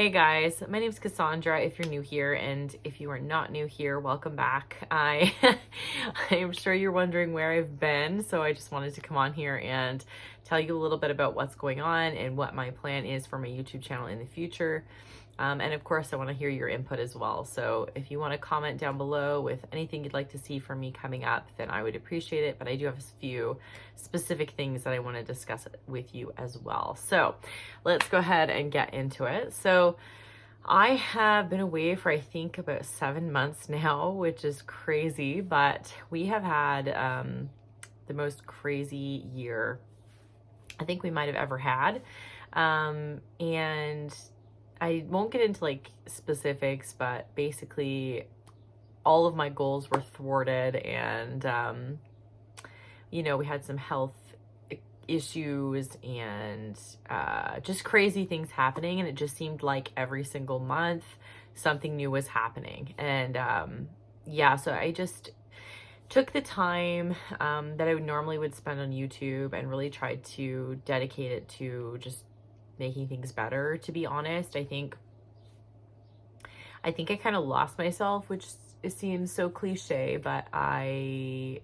Hey guys, my name is Cassandra if you're new here, and if you are not new here, welcome back. I am sure you're wondering where I've been, so I just wanted to come on here and tell you a little bit about what's going on and what my plan is for my YouTube channel in the future. And of course, I want to hear your input as well. So if you want to comment down below with anything you'd like to see from me coming up, then I would appreciate it. But I do have a few specific things that I want to discuss with you as well. So let's go ahead and get into it. So I have been away for, I think, about 7 months now, which is crazy, but we have had the most crazy year I think we might have ever had. And I won't get into like specifics, but basically all of my goals were thwarted, and we had some health issues and just crazy things happening, and it just seemed like every single month something new was happening. And so I just took the time that I normally would spend on YouTube and really tried to dedicate it to just making things better. To be honest, I think I kind of lost myself, which it seems so cliche, but I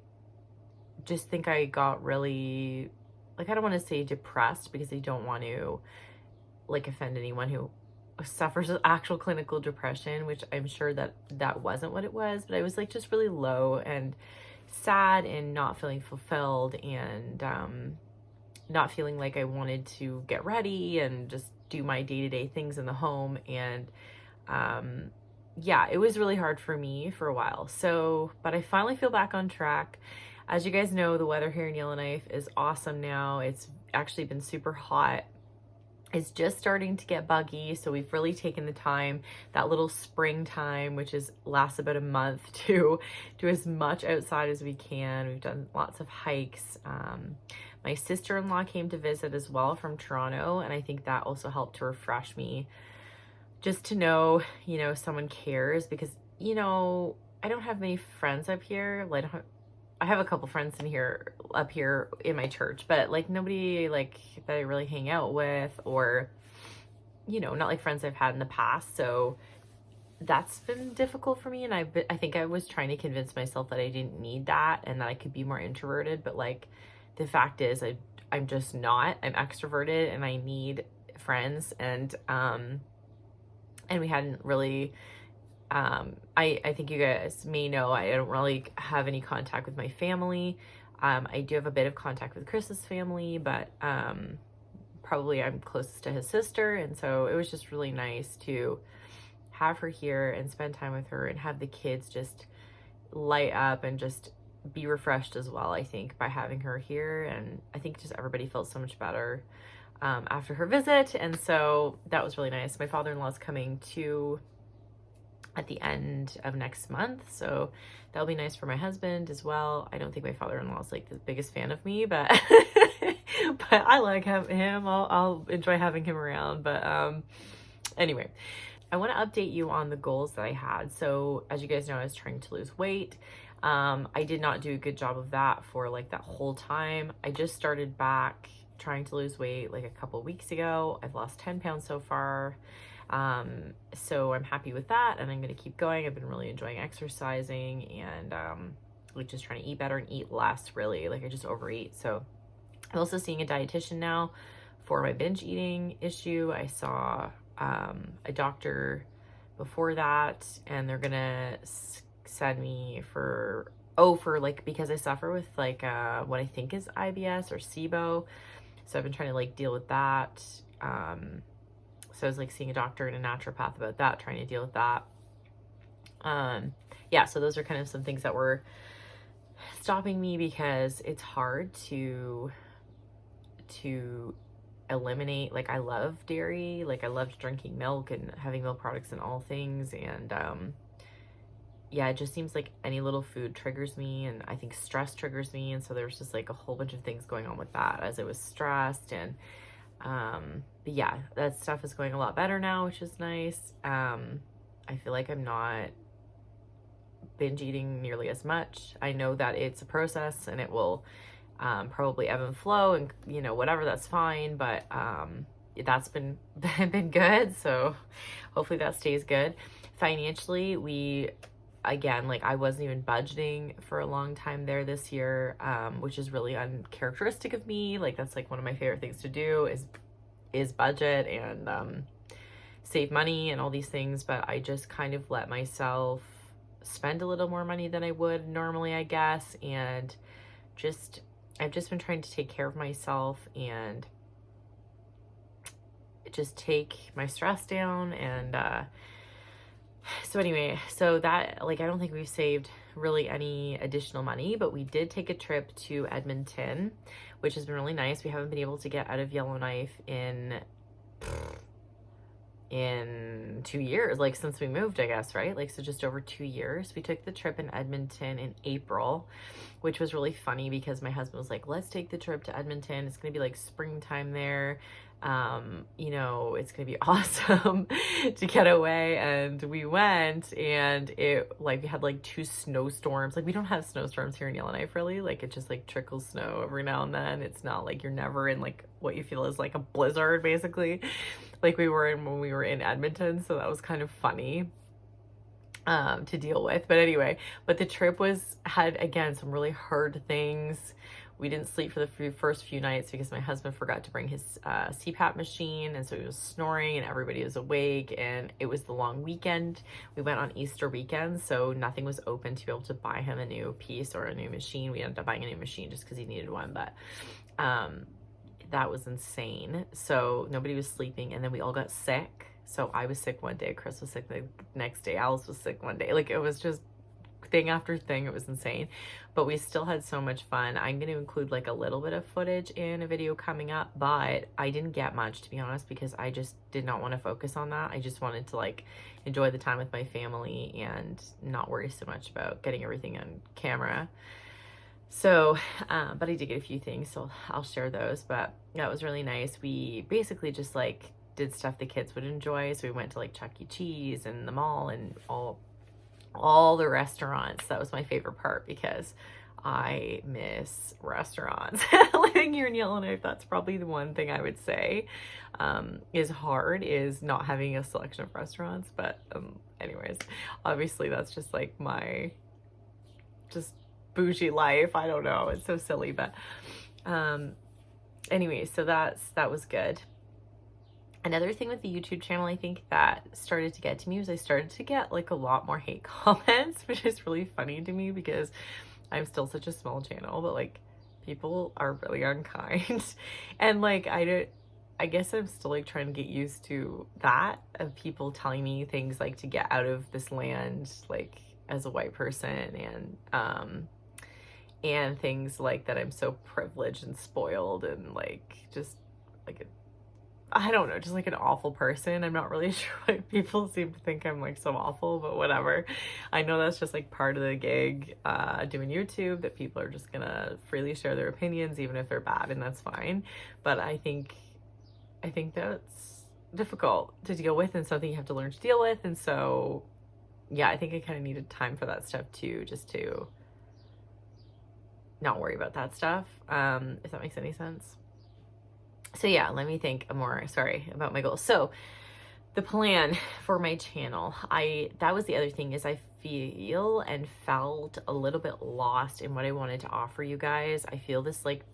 just think I got really, like, I don't want to say depressed because I don't want to like offend anyone who suffers with actual clinical depression, which I'm sure that wasn't what it was, but I was like just really low and sad and not feeling fulfilled, and not feeling like I wanted to get ready and just do my day-to-day things in the home. And it was really hard for me for a while. So, but I finally feel back on track. As you guys know, the weather here in Yellowknife is awesome now. It's actually been super hot. It's just starting to get buggy, so we've really taken the time, that little springtime, which lasts about a month, to do as much outside as we can. We've done lots of hikes. My sister-in-law came to visit as well from Toronto, and I think that also helped to refresh me, just to know, someone cares, because, I don't have many friends up here. Like, I have a couple friends up here in my church, but like nobody like that I really hang out with, or, not like friends I've had in the past. So that's been difficult for me. And I think I was trying to convince myself that I didn't need that and that I could be more introverted. But like, the fact is I'm just not. I'm extroverted and I need friends. And we hadn't really, I think you guys may know I don't really have any contact with my family. I do have a bit of contact with Chris's family, but probably I'm closest to his sister. And so it was just really nice to have her here and spend time with her and have the kids just light up and just be refreshed as well, I think, by having her here. And I think just everybody felt so much better after her visit. And so that was really nice. My father-in-law is coming too at the end of next month, so that'll be nice for my husband as well. I don't think my father-in-law is like the biggest fan of me, but but I like him. I'll enjoy having him around. But anyway, I want to update you on the goals that I had. So as you guys know, I was trying to lose weight. I did not do a good job of that for like that whole time. I just started back trying to lose weight like a couple weeks ago. I've lost 10 pounds so far. So I'm happy with that, and I'm going to keep going. I've been really enjoying exercising and, like just trying to eat better and eat less, really. Like I just overeat. So I'm also seeing a dietitian now for my binge eating issue. I saw, a doctor before that, and they're going to send me for like, because I suffer with like, what I think is IBS or SIBO. So I've been trying to like deal with that. So I was like seeing a doctor and a naturopath about that, trying to deal with that. So those are kind of some things that were stopping me, because it's hard to eliminate, like I love dairy, like I loved drinking milk and having milk products and all things. And it just seems like any little food triggers me, and I think stress triggers me. And so there was just like a whole bunch of things going on with that as I was stressed. And but yeah, that stuff is going a lot better now, which is nice. I feel like I'm not binge eating nearly as much. I know that it's a process and it will probably ebb and flow, and whatever, that's fine. But that's been been good. So hopefully that stays good. Financially, we, again, like I wasn't even budgeting for a long time there this year, which is really uncharacteristic of me. Like that's like one of my favorite things to do is budget and save money and all these things. But I just kind of let myself spend a little more money than I would normally, I guess. And I've just been trying to take care of myself and just take my stress down. And so anyway, so that, like, I don't think we've saved really any additional money, but we did take a trip to Edmonton, which has been really nice. We haven't been able to get out of Yellowknife in 2 years, like since we moved, I guess, right? Like, so just over 2 years. We took the trip in Edmonton in April, which was really funny because my husband was like, let's take the trip to Edmonton. It's going to be like springtime there. You know, it's going to be awesome to get away. And we went, and it, like, we had like 2 snowstorms. Like, we don't have snowstorms here in Yellowknife, really. Like, it just like trickles snow every now and then. It's not like you're never in like what you feel is like a blizzard, basically, like we were in when we were in Edmonton. So that was kind of funny to deal with. But anyway, but the trip had again some really hard things. We didn't sleep for the first few nights because my husband forgot to bring his CPAP machine, and so he was snoring and everybody was awake, and it was the long weekend. We went on Easter weekend, so nothing was open to be able to buy him a new piece or a new machine. We ended up buying a new machine just because he needed one, but that was insane. So nobody was sleeping, and then we all got sick. So I was sick one day, Chris was sick the next day, Alice was sick one day. Like, it was just thing after thing. It was insane, but we still had so much fun. I'm going to include like a little bit of footage in a video coming up, but I didn't get much, to be honest, because I just did not want to focus on that. I just wanted to like enjoy the time with my family and not worry so much about getting everything on camera. So, but I did get a few things, so I'll share those. But that was really nice. We basically just like did stuff the kids would enjoy. So we went to like Chuck E. Cheese and the mall and all the restaurants. That was my favorite part because I miss restaurants. Living here in Yellowknife, that's probably the one thing I would say is hard, is not having a selection of restaurants. But anyways, obviously that's just like my just bougie life. I don't know, it's so silly, but anyway, so that was good. Another thing with the YouTube channel, I think that started to get to me was I started to get like a lot more hate comments, which is really funny to me because I'm still such a small channel, but like people are really unkind. And like I guess I'm still like trying to get used to that, of people telling me things like to get out of this land, like as a white person, and things like that I'm so privileged and spoiled and like just like I don't know, just like an awful person. I'm not really sure why people seem to think I'm like so awful, but whatever. I know that's just like part of the gig doing YouTube, that people are just gonna freely share their opinions even if they're bad, and that's fine. But I think that's difficult to deal with and something you have to learn to deal with. And so yeah, I think I kind of needed time for that stuff too, just to not worry about that stuff, if that makes any sense. So yeah, let me think more, about my goals. So the plan for my channel, that was the other thing, is I feel and felt a little bit lost in what I wanted to offer you guys. I feel this like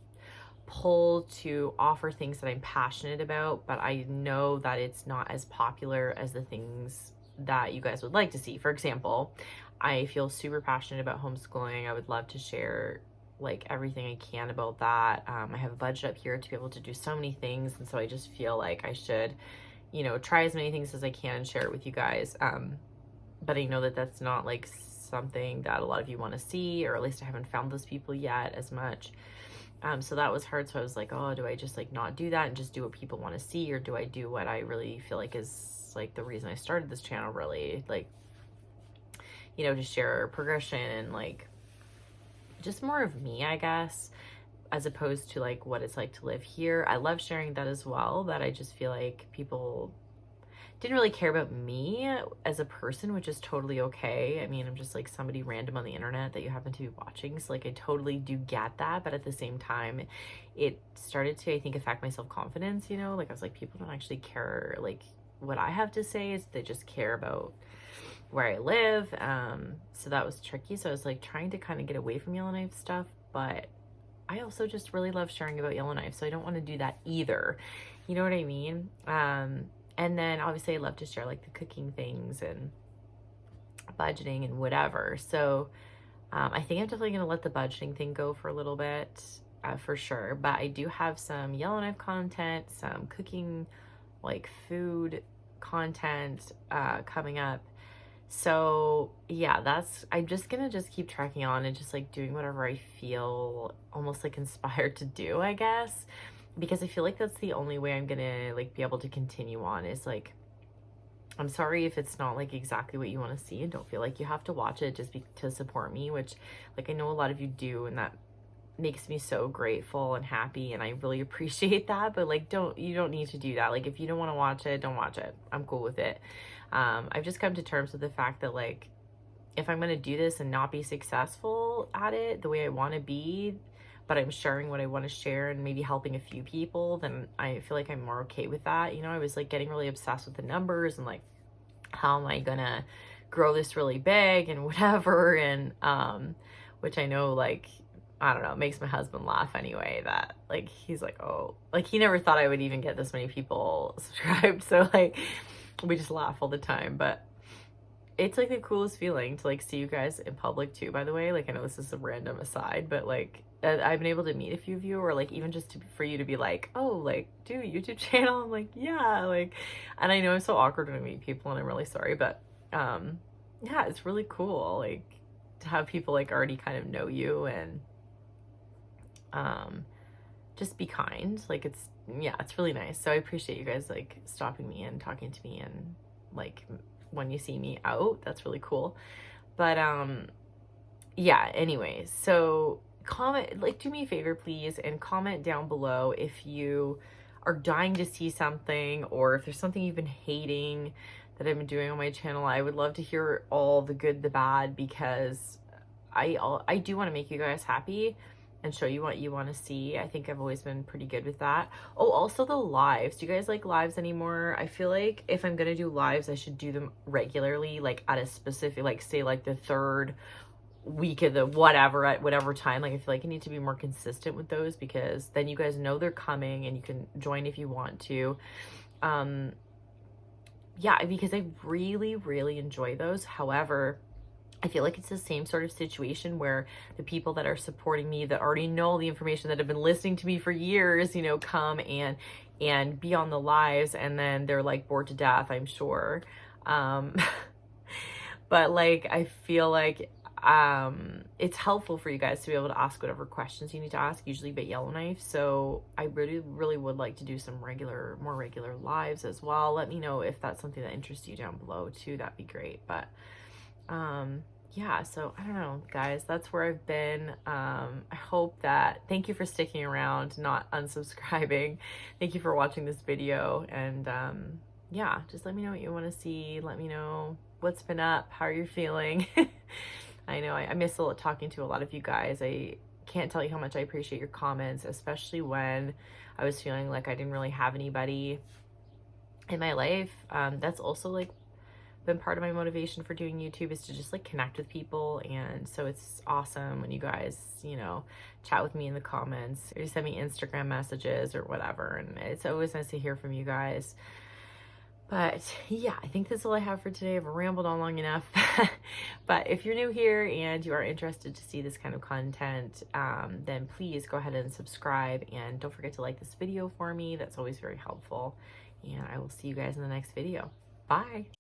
pull to offer things that I'm passionate about, but I know that it's not as popular as the things that you guys would like to see. For example, I feel super passionate about homeschooling. I would love to share like everything I can about that. I have a budget up here to be able to do so many things, and so I just feel like I should, try as many things as I can and share it with you guys. But I know that that's not like something that a lot of you want to see, or at least I haven't found those people yet as much. So that was hard. So I was like, oh, do I just like not do that and just do what people want to see, or do I do what I really feel like is like the reason I started this channel, really, like, to share progression and like just more of me, I guess, as opposed to like what it's like to live here. I love sharing that as well, but I just feel like people didn't really care about me as a person, which is totally okay. I mean, I'm just like somebody random on the internet that you happen to be watching. So like I totally do get that. But at the same time, it started to, I think, affect my self-confidence, you know? Like I was like, people don't actually care like what I have to say, is they just care about where I live. So that was tricky. So I was like trying to kind of get away from Yellowknife stuff, but I also just really love sharing about Yellowknife. So I don't want to do that either. You know what I mean? And then obviously I love to share like the cooking things and budgeting and whatever. So I think I'm definitely going to let the budgeting thing go for a little bit, for sure. But I do have some Yellowknife content, some cooking, like food content coming up. So yeah, I'm just gonna just keep tracking on and just like doing whatever I feel almost like inspired to do, I guess, because I feel like that's the only way I'm gonna like be able to continue on. Is like, I'm sorry if it's not like exactly what you want to see, and don't feel like you have to watch it just to support me, which like I know a lot of you do, and that makes me so grateful and happy, and I really appreciate that. But like, you don't need to do that. Like if you don't want to watch it, don't watch it. I'm cool with it. I've just come to terms with the fact that like, if I'm going to do this and not be successful at it the way I want to be, but I'm sharing what I want to share and maybe helping a few people, then I feel like I'm more okay with that. You know, I was like getting really obsessed with the numbers and like, how am I going to grow this really big and whatever. And, which I know, like, I don't know, makes my husband laugh anyway, that like, he's like, oh, like he never thought I would even get this many people subscribed. So like, we just laugh all the time. But it's like the coolest feeling to like see you guys in public too, by the way. Like I know this is a random aside, but like I've been able to meet a few of you, or like even just for you to be like, oh, like do a YouTube channel. I'm like, yeah, like, and I know I'm so awkward when I meet people and I'm really sorry, but yeah, it's really cool like to have people like already kind of know you and just be kind. Like it's really nice. So I appreciate you guys like stopping me and talking to me, and like when you see me out, that's really cool. But yeah, anyways, so comment, like do me a favor please, and comment down below if you are dying to see something, or if there's something you've been hating that I've been doing on my channel. I would love to hear all the good, the bad, because I do want to make you guys happy and show you what you want to see. I think I've always been pretty good with that. Oh, also the lives. Do you guys like lives anymore? I feel like if I'm gonna do lives, I should do them regularly, like at a specific, like say like the third week of the whatever, at whatever time. Like I feel like I need to be more consistent with those, because then you guys know they're coming and you can join if you want to. Yeah, because I really, really enjoy those. However, I feel like it's the same sort of situation where the people that are supporting me, that already know the information, that have been listening to me for years, you know, come and be on the lives, and then they're like bored to death, I'm sure. But like, I feel like it's helpful for you guys to be able to ask whatever questions you need to ask, usually about Yellowknife. So I really, really would like to do some more regular lives as well. Let me know if that's something that interests you down below too. That'd be great. But yeah, so I don't know, guys, that's where I've been. I hope that, thank you for sticking around, not unsubscribing. Thank you for watching this video. And yeah, just let me know what you want to see. Let me know what's been up, how are you feeling. I know I miss talking to a lot of you guys. I can't tell you how much I appreciate your comments, especially when I was feeling like I didn't really have anybody in my life. That's also like been part of my motivation for doing YouTube, is to just like connect with people. And so it's awesome when you guys, you know, chat with me in the comments, or you send me Instagram messages or whatever. And it's always nice to hear from you guys. But yeah, I think that's all I have for today. I've rambled on long enough. But if you're new here and you are interested to see this kind of content, then please go ahead and subscribe, and don't forget to like this video for me. That's always very helpful. And I will see you guys in the next video. Bye.